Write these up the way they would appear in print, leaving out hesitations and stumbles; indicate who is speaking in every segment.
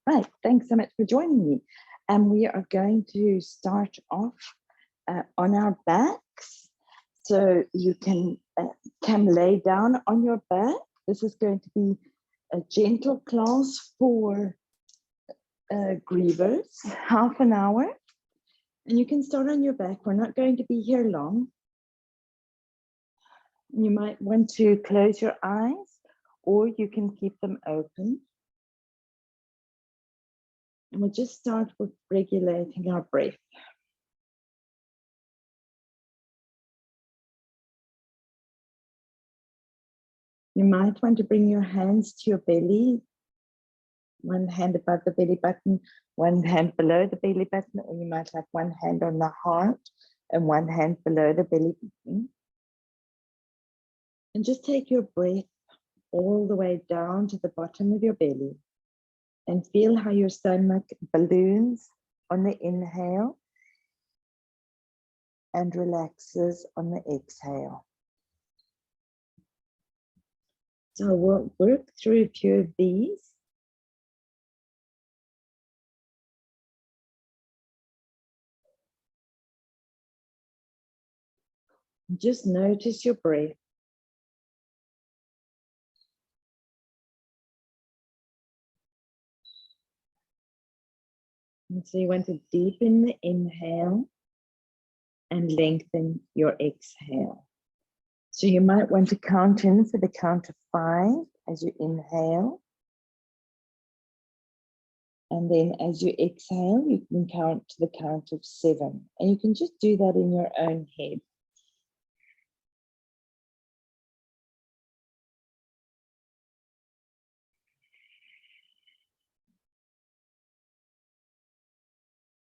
Speaker 1: Right, thanks so much for joining me. And we are going to start off on our backs. So you can lay down on your back. This is going to be a gentle class for grievers, half an hour. And you can start on your back. We're not going to be here long. You might want to close your eyes, or you can keep them open. And we'll just start with regulating our breath. You might want to bring your hands to your belly, one hand above the belly button, one hand below the belly button, or you might have one hand on the heart and one hand below the belly button. And just take your breath all the way down to the bottom of your belly and feel how your stomach balloons on the inhale and relaxes on the exhale. So we'll work through a few of these. Just notice your breath. And so you want to deepen the inhale and lengthen your exhale. So you might want to count in for the count of 5 as you inhale. And then as you exhale, you can count to the count of 7. And you can just do that in your own head.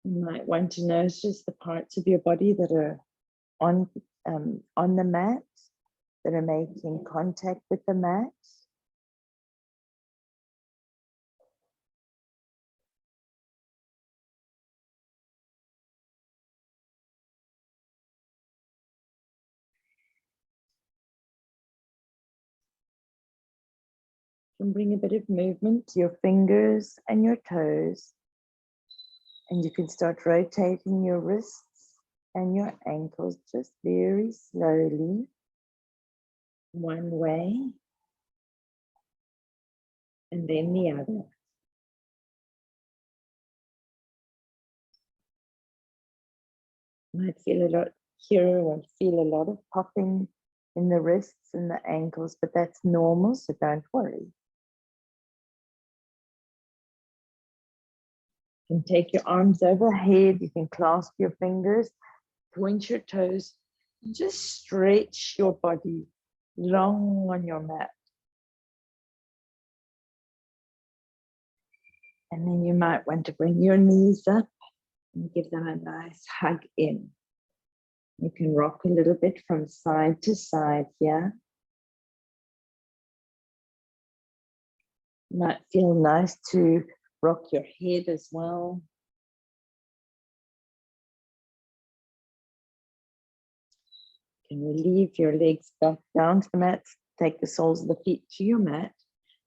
Speaker 1: You might want to notice the parts of your body that are on the mat, that are making contact with the mat. You can bring a bit of movement to your fingers and your toes. And you can start rotating your wrists and your ankles just very slowly, one way and then the other. You might feel a lot here or feel a lot of popping in the wrists and the ankles, but that's normal, so don't worry. You can take your arms overhead, you can clasp your fingers, point your toes, and just stretch your body long on your mat. And then you might want to bring your knees up and give them a nice hug in. You can rock a little bit from side to side here. Might feel nice to rock your head as well. You can relieve your legs back down to the mat, take the soles of the feet to your mat.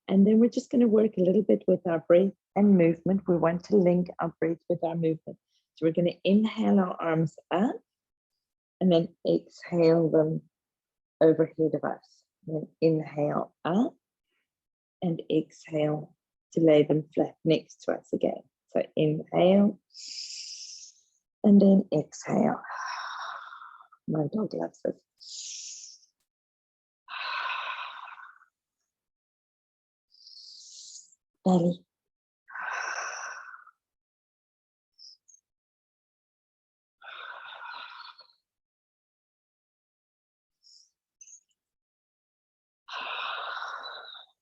Speaker 1: And then we're just going to work a little bit with our breath and movement. We want to link our breath with our movement. So we're going to inhale our arms up and then exhale them overhead of us. And then inhale up and exhale to lay them flat next to us again. So inhale and then exhale. My dog loves this. Belly.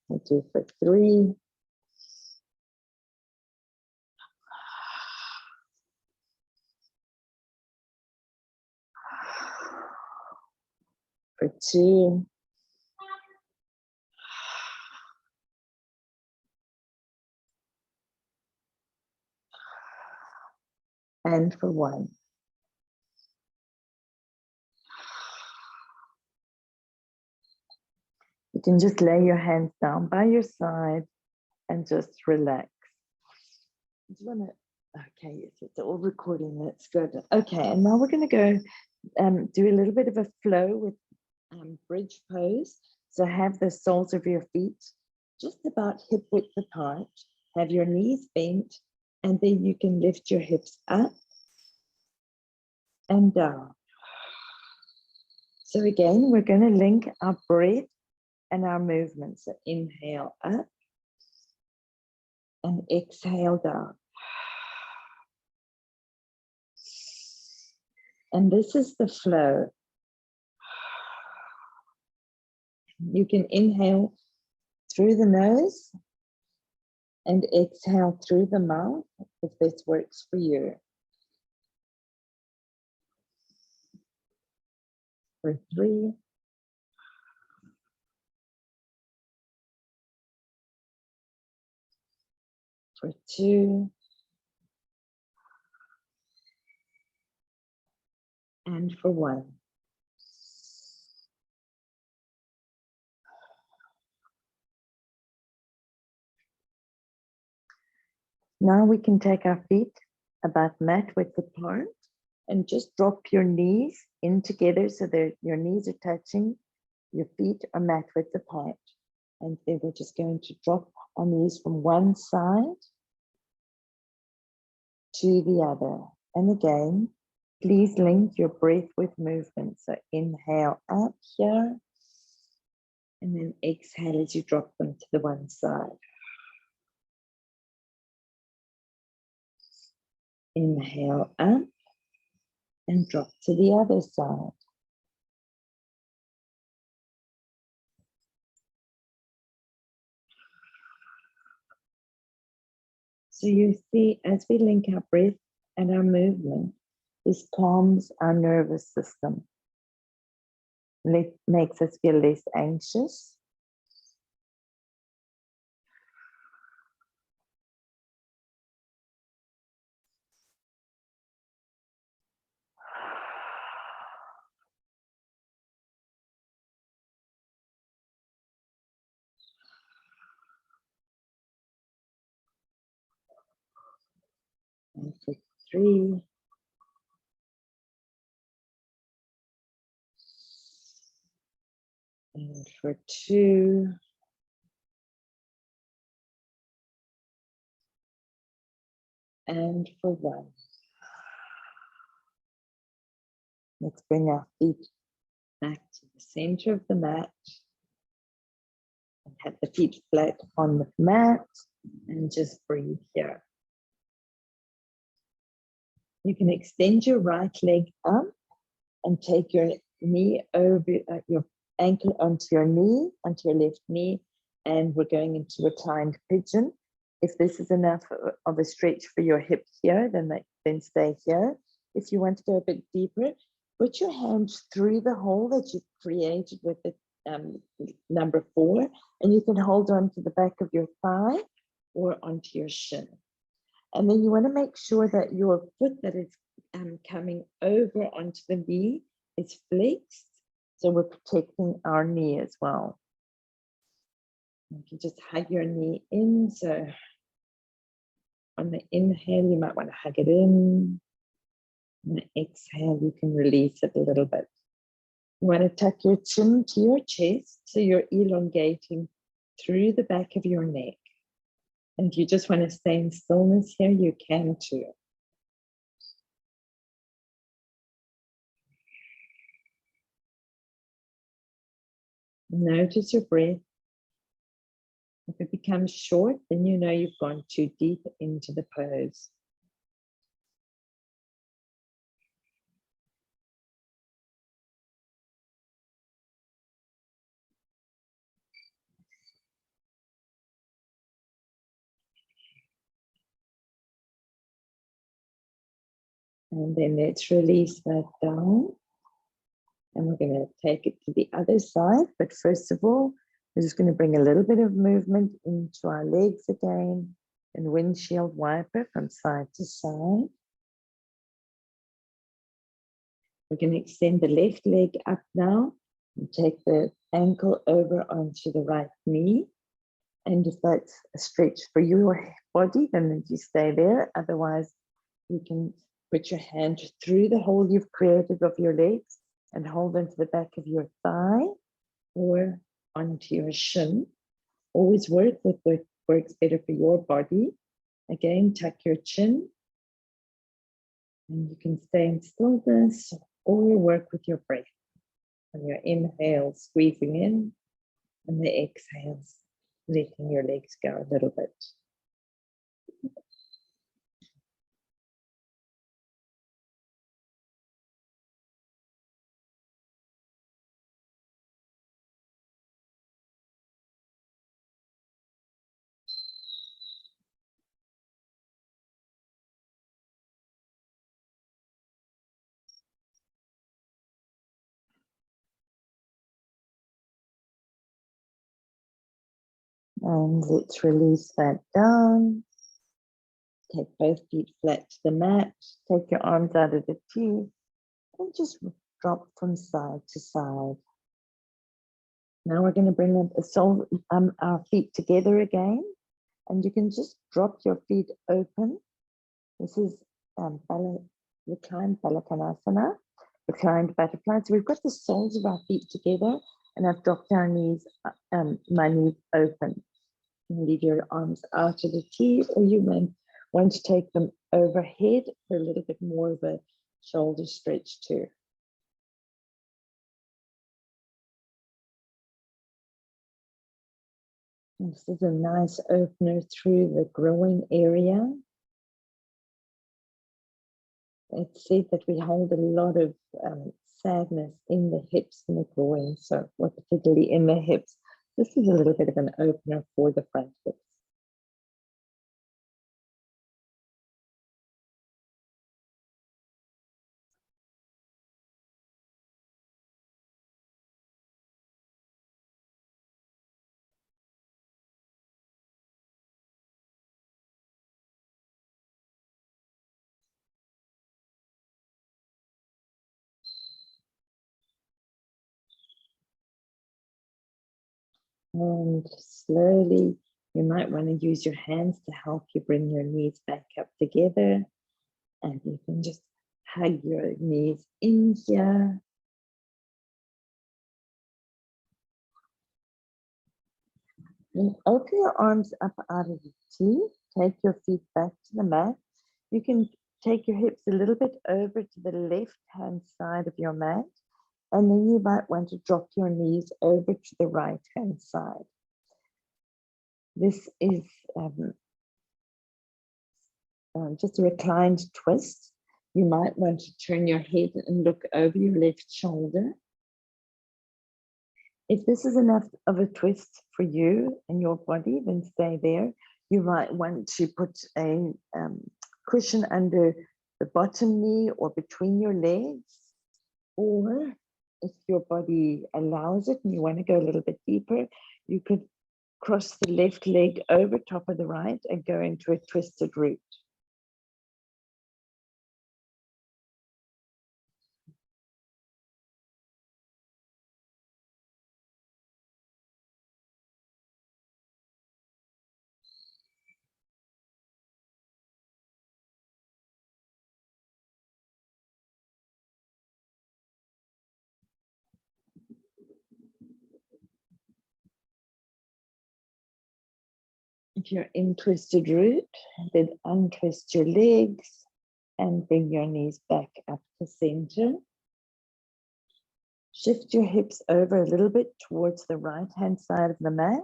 Speaker 1: We'll do for 3. For 2. And for 1. You can just lay your hands down by your side and just relax. do you want to, okay, yes, it's all recording, that's good. Okay, and now we're going to go do a little bit of a flow with bridge pose. So have the soles of your feet just about hip width apart, have your knees bent, and then you can lift your hips up and down. So again, we're going to link our breath and our movement. So inhale up and exhale down. And this is the flow. You can inhale through the nose and exhale through the mouth if this works for you. For 3, for 2, and for 1. Now we can take our feet about mat width apart and just drop your knees in together so that your knees are touching, your feet are mat width apart. And then we're just going to drop our knees from one side to the other. And again, please link your breath with movement. So inhale up here, and then exhale as you drop them to the one side. Inhale up and drop to the other side. So you see, as we link our breath and our movement, this calms our nervous system. It makes us feel less anxious. And for 3, and for 2, and for 1. Let's bring our feet back to the center of the mat and have the feet flat on the mat and just breathe here. You can extend your right leg up and take your knee over, your ankle onto your knee, onto your left knee, and we're going into reclined pigeon. If this is enough of a stretch for your hip here, then stay here. If you want to go a bit deeper, put your hands through the hole that you've created with the number 4, and you can hold on to the back of your thigh or onto your shin. And then you want to make sure that your foot that is coming over onto the knee is flexed, so we're protecting our knee as well. You can just hug your knee in, so on the inhale you might want to hug it in. On the exhale you can release it a little bit. You want to tuck your chin to your chest, so you're elongating through the back of your neck. And if you just want to stay in stillness here, you can too. Notice your breath. If it becomes short, then you know you've gone too deep into the pose. And then let's release that down. And we're going to take it to the other side. But first of all, we're just going to bring a little bit of movement into our legs again and windshield wiper from side to side. We're going to extend the left leg up now and take the ankle over onto the right knee. And if that's a stretch for your body, then you stay there. Otherwise, you can put your hand through the hole you've created of your legs and hold them to the back of your thigh or onto your shin. Always work with what works better for your body. Again, tuck your chin. And you can stay in stillness or work with your breath. On your inhale, squeezing in, and the exhales, letting your legs go a little bit. And let's release that down. Take both feet flat to the mat. Take your arms out of the T and just drop from side to side. Now we're going to bring our feet together again. And you can just drop your feet open. This is reclined Balakanasana, reclined butterfly. So we've got the soles of our feet together and I've dropped our knees, my knees open. You leave your arms out of the T, or you may want to take them overhead for a little bit more of a shoulder stretch too. This is a nice opener through the groin area. It's said that we hold a lot of sadness in the hips and the groin, so particularly in the hips. This is a little bit of an opener for the front hips. And slowly, you might want to use your hands to help you bring your knees back up together. And you can just hug your knees in here. And open your arms up out of the T. Take your feet back to the mat. You can take your hips a little bit over to the left-hand side of your mat. And then you might want to drop your knees over to the right-hand side. This is just a reclined twist. You might want to turn your head and look over your left shoulder. If this is enough of a twist for you and your body, then stay there. You might want to put a cushion under the bottom knee or between your legs, or if your body allows it and you want to go a little bit deeper, you could cross the left leg over top of the right and go into a twisted root. If you're in twisted root, then untwist your legs and bring your knees back up to center. Shift your hips over a little bit towards the right-hand side of the mat,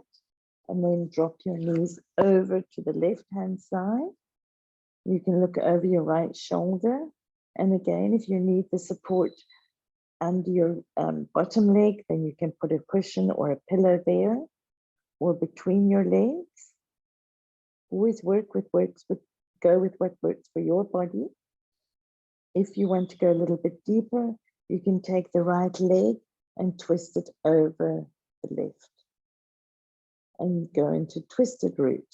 Speaker 1: and then drop your knees over to the left-hand side. You can look over your right shoulder. And again, if you need the support under your bottom leg, then you can put a cushion or a pillow there, or between your legs. Always go with what works for your body. If you want to go a little bit deeper, you can take the right leg and twist it over the left and go into twisted root.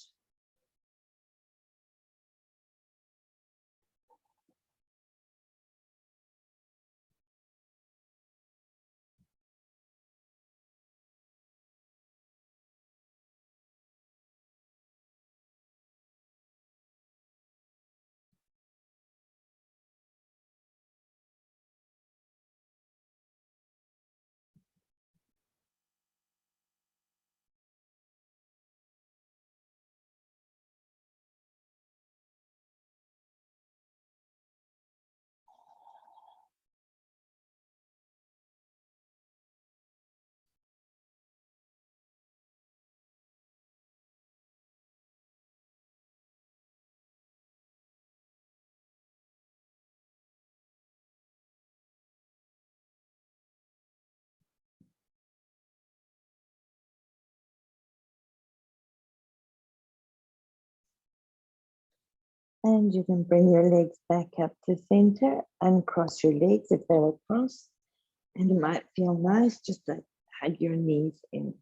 Speaker 1: And you can bring your legs back up to center and cross your legs if they're across. And it might feel nice just to hug your knees in.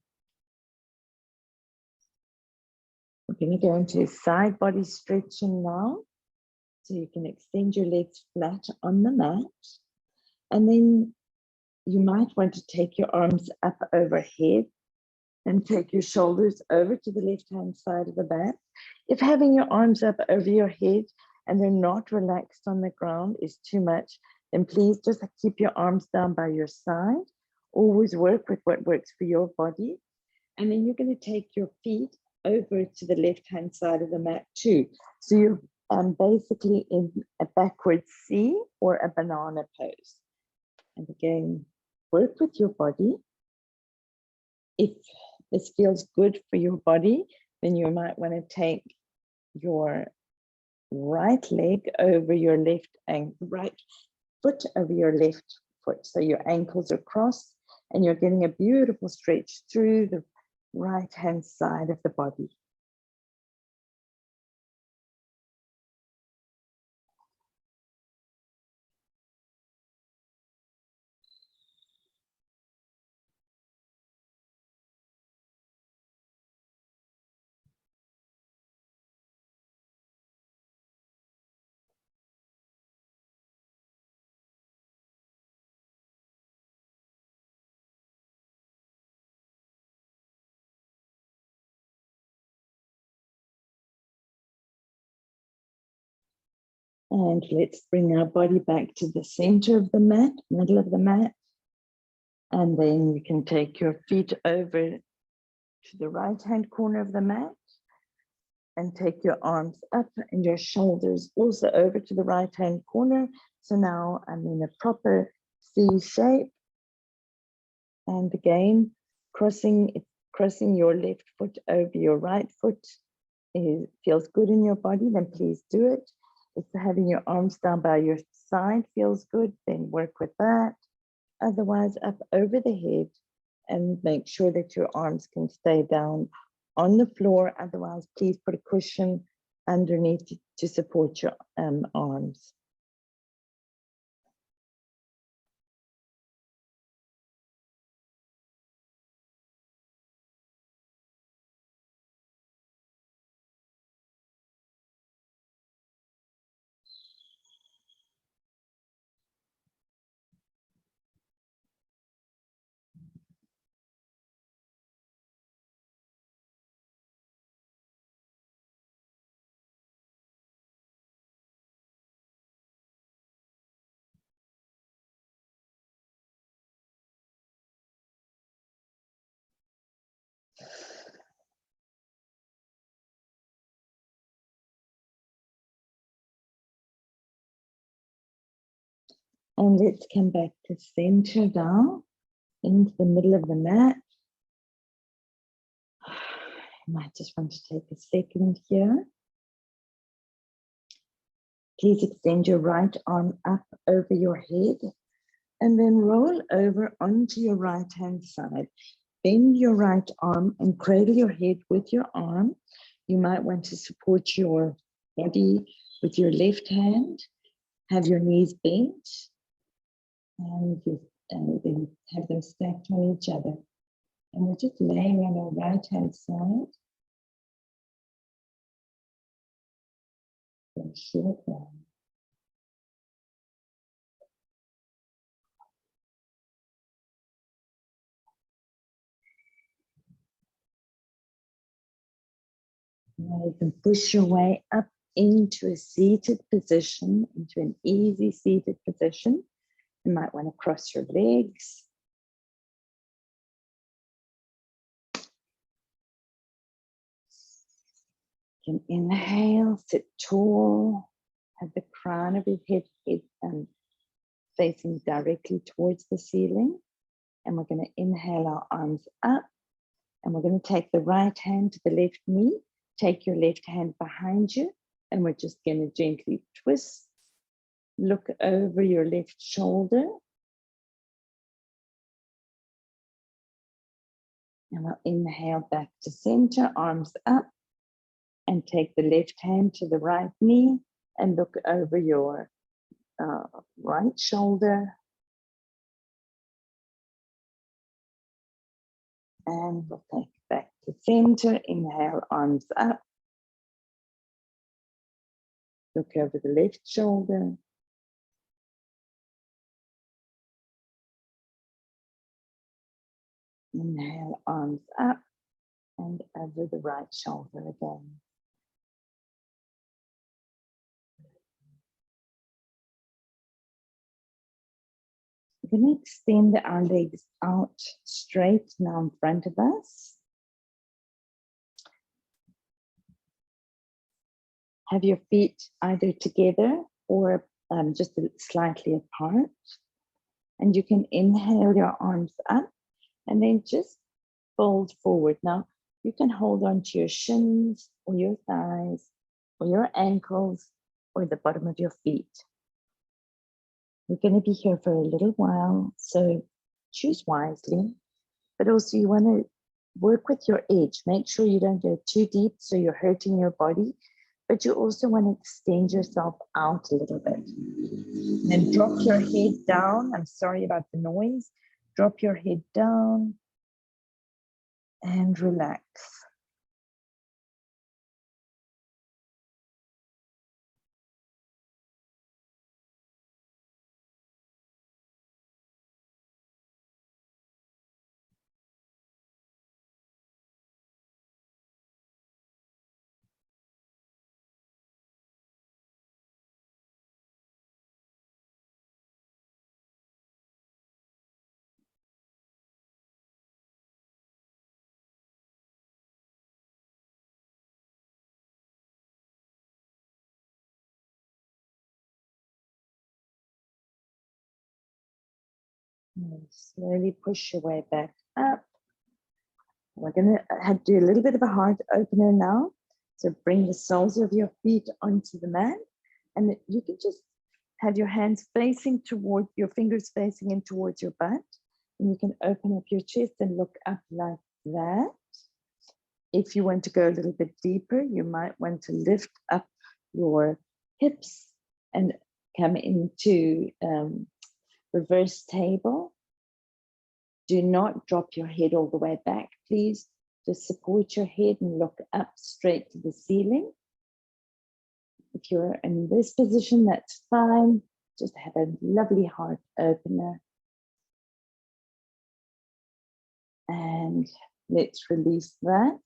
Speaker 1: We're going to go into side body stretching now. So you can extend your legs flat on the mat. And then you might want to take your arms up overhead and take your shoulders over to the left-hand side of the mat. If having your arms up over your head and they're not relaxed on the ground is too much, then please just keep your arms down by your side. Always work with what works for your body. And then you're going to take your feet over to the left-hand side of the mat too. So you're basically in a backward C or a banana pose. And again, work with your body. If this feels good for your body, then you might want to take your right leg over your left and right foot over your left foot. So your ankles are crossed and you're getting a beautiful stretch through the right-hand side of the body. And let's bring our body back to the center of the mat, middle of the mat. And then you can take your feet over to the right-hand corner of the mat and take your arms up and your shoulders also over to the right-hand corner. So now I'm in a proper C shape. And again, crossing your left foot over your right foot. It feels good in your body, then please do it. If having your arms down by your side feels good, then work with that. Otherwise, up over the head and make sure that your arms can stay down on the floor. Otherwise, please put a cushion underneath to support your arms. And let's come back to center now, into the middle of the mat. You might just want to take a second here. Please extend your right arm up over your head and then roll over onto your right-hand side. Bend your right arm and cradle your head with your arm. You might want to support your body with your left hand. Have your knees bent and then have them stacked on each other. And we're just laying on our right-hand side for a short while. Now you can push your way up into a seated position, into an easy seated position. You might want to cross your legs. You can inhale, sit tall, have the crown of your head facing directly towards the ceiling. And we're going to inhale our arms up. And we're going to take the right hand to the left knee. Take your left hand behind you. And we're just going to gently twist. Look over your left shoulder. And we'll inhale back to center, arms up. and take the left hand to the right knee and look over your right shoulder. And we'll take it back to center. Inhale, arms up. Look over the left shoulder. Inhale, arms up and over the right shoulder again. We're going to extend our legs out straight now in front of us. Have your feet either together or just slightly apart. And you can inhale your arms up and then just fold forward. Now, you can hold on to your shins or your thighs or your ankles or the bottom of your feet. We're going to be here for a little while, so choose wisely. But also you want to work with your edge. Make sure you don't go too deep so you're hurting your body. But you also want to extend yourself out a little bit. And then drop your head down. I'm sorry about the noise. Drop your head down and relax. And slowly push your way back up. We're going to do a little bit of a heart opener now. So bring the soles of your feet onto the mat. And you can just have your hands facing toward, your fingers facing in towards your butt. And you can open up your chest and look up like that. If you want to go a little bit deeper, you might want to lift up your hips and come into reverse table. Do not drop your head all the way back, please. Just support your head and look up straight to the ceiling. If you're in this position, that's fine. Just have a lovely heart opener. And let's release that.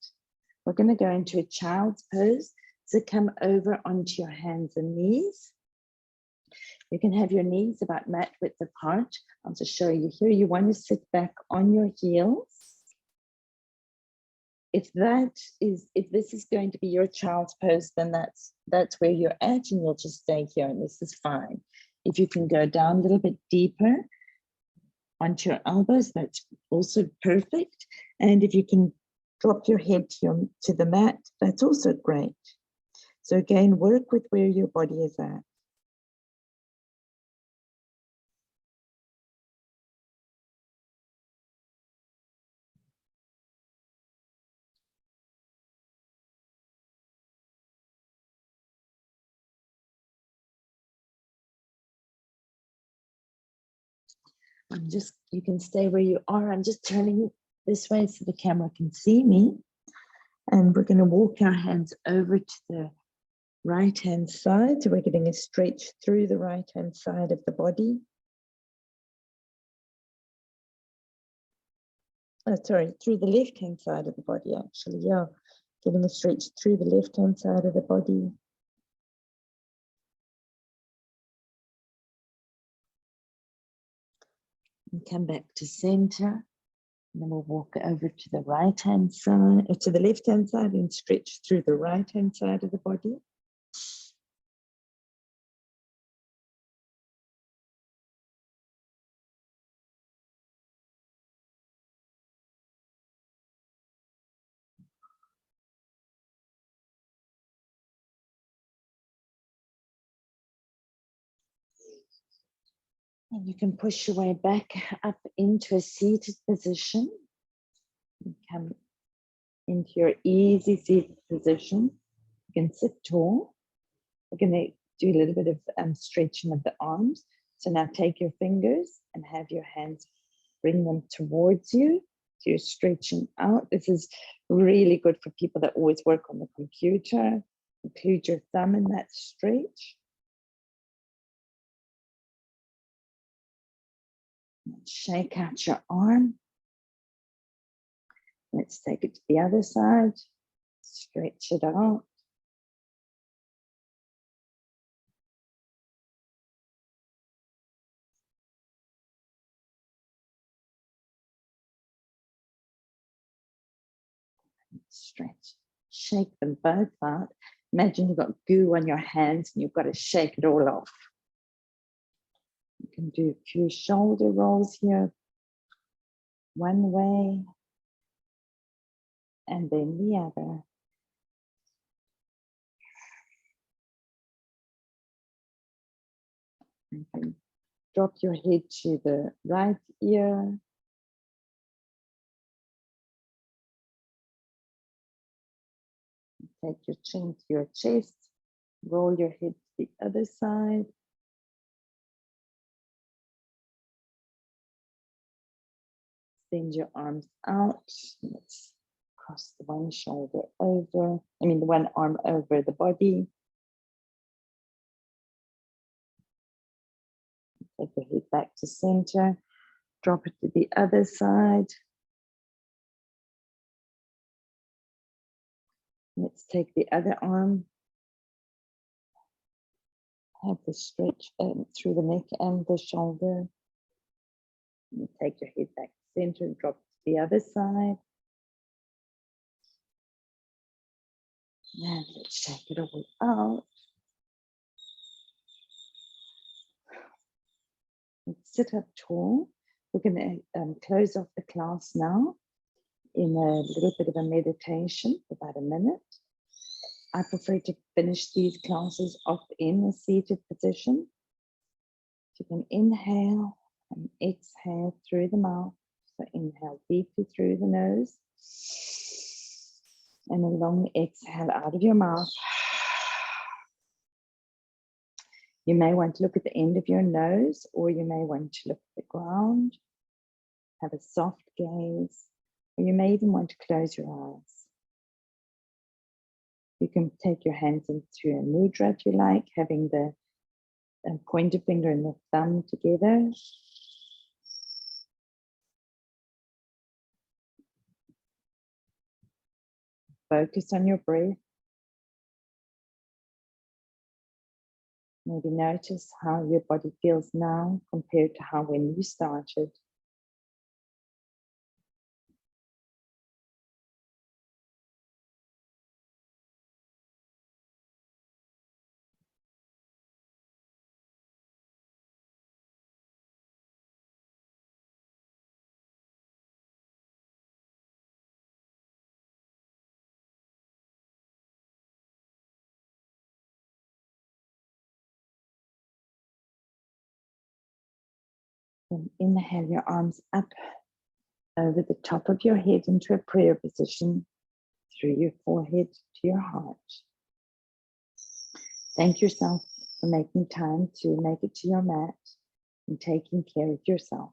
Speaker 1: We're going to go into a child's pose. So come over onto your hands and knees. You can have your knees about mat width apart. I'll just show you here. You want to sit back on your heels. If this is going to be your child's pose, then that's where you're at, and you'll just stay here, and this is fine. If you can go down a little bit deeper onto your elbows, that's also perfect. And if you can drop your head to the mat, that's also great. So again, work with where your body is at. You can stay where you are. I'm just turning this way so the camera can see me. And we're going to walk our hands over to the right-hand side. So we're getting a stretch through the right-hand side of the body. Oh, sorry, through the left-hand side of the body, actually, yeah. Getting a stretch through the left-hand side of the body. And come back to center. And then we'll walk over to the right-hand side, to the left-hand side, and stretch through the right-hand side of the body. And you can push your way back up into a seated position. And come into your easy seated position. You can sit tall. We're going to do a little bit of stretching of the arms. So now take your fingers and have your hands, bring them towards you. So you're stretching out. This is really good for people that always work on the computer. Include your thumb in that stretch. Shake out your arm. Let's take it to the other side. Stretch it out. Stretch. Shake them both out. Imagine you've got goo on your hands and you've got to shake it all off. You can do a few shoulder rolls here. One way and then the other. You can drop your head to the right ear. Take your chin to your chest. Roll your head to the other side. Extend your arms out. Let's cross the one shoulder over. The one arm over the body. Take your head back to center. Drop it to the other side. Let's take the other arm. Have the stretch through the neck and the shoulder. And take your head back to center and drop to the other side. And let's shake it all out. Let's sit up tall. We're going to close off the class now in a little bit of a meditation for about a minute. I prefer to finish these classes off in a seated position. You can inhale and exhale through the mouth. So inhale deeply through the nose. And a long exhale out of your mouth. You may want to look at the end of your nose, or you may want to look at the ground. Have a soft gaze, or you may even want to close your eyes. You can take your hands into a mudra if you like, having the pointer finger and the thumb together. Focus on your breath. Maybe notice how your body feels now compared to how when you started. Then inhale your arms up over the top of your head into a prayer position, through your forehead to your heart. Thank yourself for making time to make it to your mat and taking care of yourself.